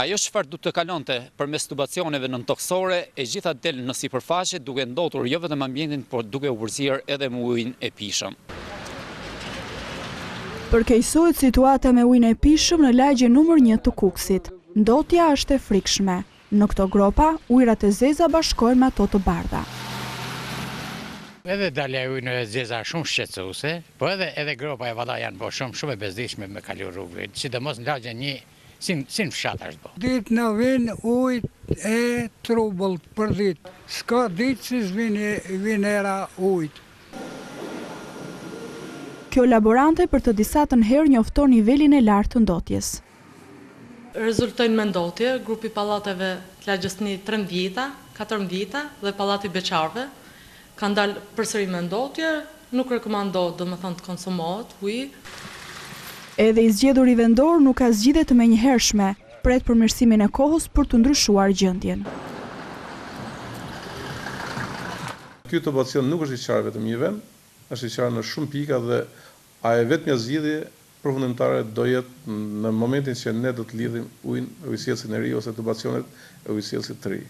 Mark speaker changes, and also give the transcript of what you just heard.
Speaker 1: Ajo çfarë du të kalonte përmes tubacioneve nëntoksore e gjitha del në sipërfaqe duke ndotur jo vetëm ambientin, por duke u përzierë edhe me ujin e pishëm.
Speaker 2: Përkeqësohet situata me ujin e pishëm në lagjen numër 1 të Kukësit. Ndotja është e frikshme. Në këto gropa, ujërat e zeza bashkohen me ato të bardha.
Speaker 3: Edhe dalja e ujnë e zeza shumë shqetësuese, po edhe gropa e valla janë bo shumë e bezdishme me kalu rrugëve, sidomos në lagjen 1. Si në fshat është bo.
Speaker 4: Ditë në vinë ujtë e trubëllë për ditë. S'ka ditë si s'vin era ujtë.
Speaker 2: Kjo laborante për të disatën herë njofton nivelin e lartë të ndotjes.
Speaker 5: Rezultojnë me ndotje, grupi pallateve të lagjës 1 13, 14 dhe pallati Beqarve kanë dalë përsëri me ndotje, nuk rekomandohet domethënë të konsumohet uji.
Speaker 2: Edhe i zgjedhur i vendor nuk ka zgjidhje të menjëhershme, pret përmirësimin e kohës për të ndryshuar gjendjen.
Speaker 6: Ky tubacion nuk është i qarë vetëm një vend, është i qarë në shumë pika dhe a e vetmja zgjidhje përfundimtare do jetë në momentin që ne do të lidhim ujin e ujësjellësit e ri ose tubacionet e ujësjellësit të ri.